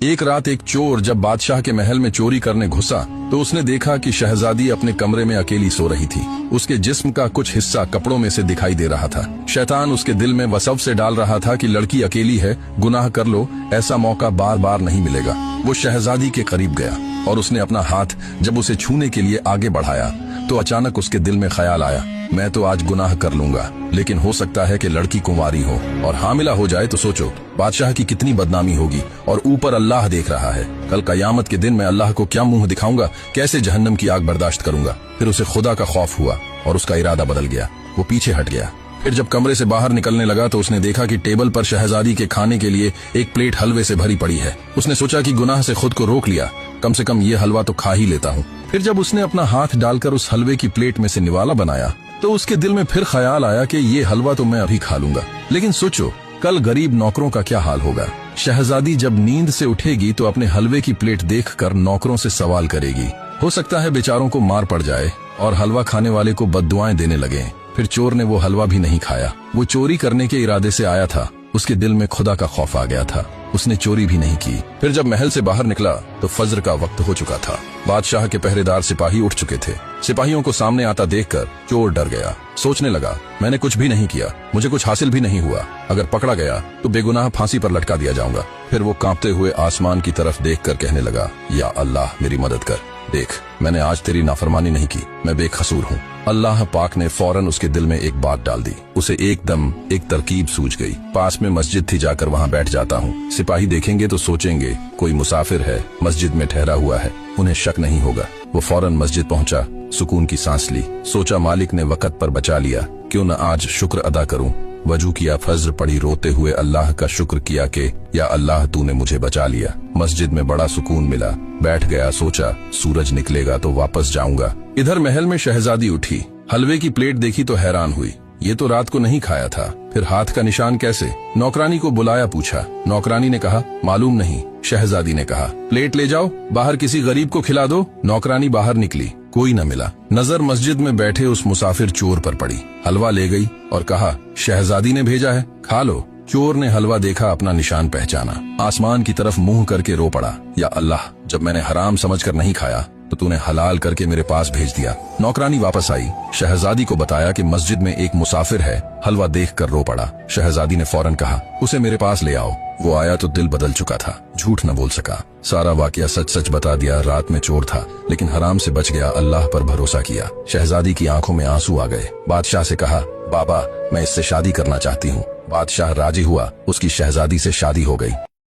एक रात एक चोर जब बादशाह के महल में चोरी करने घुसा तो उसने देखा कि शहजादी अपने कमरे में अकेली सो रही थी। उसके जिस्म का कुछ हिस्सा कपड़ों में से दिखाई दे रहा था। शैतान उसके दिल में वसवसे डाल रहा था कि लड़की अकेली है, गुनाह कर लो, ऐसा मौका बार बार नहीं मिलेगा। वो शहजादी के करीब गया और उसने अपना हाथ जब उसे छूने के लिए आगे बढ़ाया तो अचानक उसके दिल में ख्याल आया, मैं तो आज गुनाह कर लूंगा, लेकिन हो सकता है कि लड़की कुंवारी हो और हामिला हो जाए तो सोचो बादशाह की कितनी बदनामी होगी। और ऊपर अल्लाह देख रहा है, कल कयामत के दिन मैं अल्लाह को क्या मुंह दिखाऊंगा, कैसे जहन्नम की आग बर्दाश्त करूंगा। फिर उसे खुदा का खौफ हुआ और उसका इरादा बदल गया। वो पीछे हट गया। फिर जब कमरे से बाहर निकलने लगा तो उसने देखा कि टेबल पर शहजादी के खाने के लिए एक प्लेट हलवे से भरी पड़ी है। उसने सोचा कि गुनाह से खुद को रोक लिया, कम से कम ये हलवा तो खा ही लेता हूँ। फिर जब उसने अपना हाथ डालकर उस हलवे की प्लेट में से निवाला बनाया तो उसके दिल में फिर ख्याल आया कि ये हलवा तो मैं अभी खा लूंगा, लेकिन सोचो कल गरीब नौकरों का क्या हाल होगा। शहजादी जब नींद से उठेगी तो अपने हलवे की प्लेट देखकर नौकरों से सवाल करेगी। हो सकता है बेचारों को मार पड़ जाए और हलवा खाने वाले को बद्दुआएं देने लगे। फिर चोर ने वो हलवा भी नहीं खाया। वो चोरी करने के इरादे से आया था, उसके दिल में खुदा का खौफ आ गया था। उसने चोरी भी नहीं की। फिर जब महल से बाहर निकला तो फज्र का वक्त हो चुका था। बादशाह के पहरेदार सिपाही उठ चुके थे। सिपाहियों को सामने आता देखकर चोर डर गया। सोचने लगा, मैंने कुछ भी नहीं किया, मुझे कुछ हासिल भी नहीं हुआ, अगर पकड़ा गया तो बेगुनाह फांसी पर लटका दिया जाऊंगा। फिर वो कांपते हुए आसमान की तरफ देखकर कहने लगा, या अल्लाह मेरी मदद कर, देख मैंने आज तेरी नाफरमानी नहीं की, मैं बेकसूर हूँ। अल्लाह पाक ने फौरन उसके दिल में एक बात डाल दी। उसे एकदम एक तरकीब सूझ गई। पास में मस्जिद थी, जाकर वहाँ बैठ जाता हूँ। सिपाही देखेंगे तो सोचेंगे कोई मुसाफिर है, मस्जिद में ठहरा हुआ है, उन्हें शक नहीं होगा। वो फौरन मस्जिद पहुँचा, सुकून की सांस ली। सोचा मालिक ने वक़्त पर बचा लिया, क्यों न आज शुक्र अदा करूँ। वजू किया, फज्र पढ़ी, रोते हुए अल्लाह का शुक्र किया कि या अल्लाह तूने मुझे बचा लिया। मस्जिद में बड़ा सुकून मिला। बैठ गया, सोचा सूरज निकलेगा तो वापस जाऊंगा। इधर महल में शहजादी उठी, हलवे की प्लेट देखी तो हैरान हुई, ये तो रात को नहीं खाया था। फिर हाथ का निशान कैसे? नौकरानी को बुलाया, पूछा। नौकरानी ने कहा मालूम नहीं। शहजादी ने कहा प्लेट ले जाओ, बाहर किसी गरीब को खिला दो। नौकरानी बाहर निकली, कोई न मिला। नजर मस्जिद में बैठे उस मुसाफिर चोर पर पड़ी। हलवा ले गई और कहा शहजादी ने भेजा है, खा लो। चोर ने हलवा देखा, अपना निशान पहचाना, आसमान की तरफ मुंह करके रो पड़ा, या अल्लाह जब मैंने हराम समझकर नहीं खाया तो तूने हलाल करके मेरे पास भेज दिया। नौकरानी वापस आई, शहजादी को बताया कि मस्जिद में एक मुसाफिर है। हलवा देखकर रो पड़ा। शहजादी ने फौरन कहा उसे मेरे पास ले आओ। वो आया तो दिल बदल चुका था, झूठ न बोल सका, सारा वाकया सच सच बता दिया। रात में चोर था लेकिन हराम से बच गया, अल्लाह पर भरोसा किया। शहजादी की आंखों में आंसू आ गए। बादशाह से कहा बाबा मैं इससे शादी करना चाहती हूँ। बादशाह राजी हुआ, उसकी शहजादी से शादी हो गई।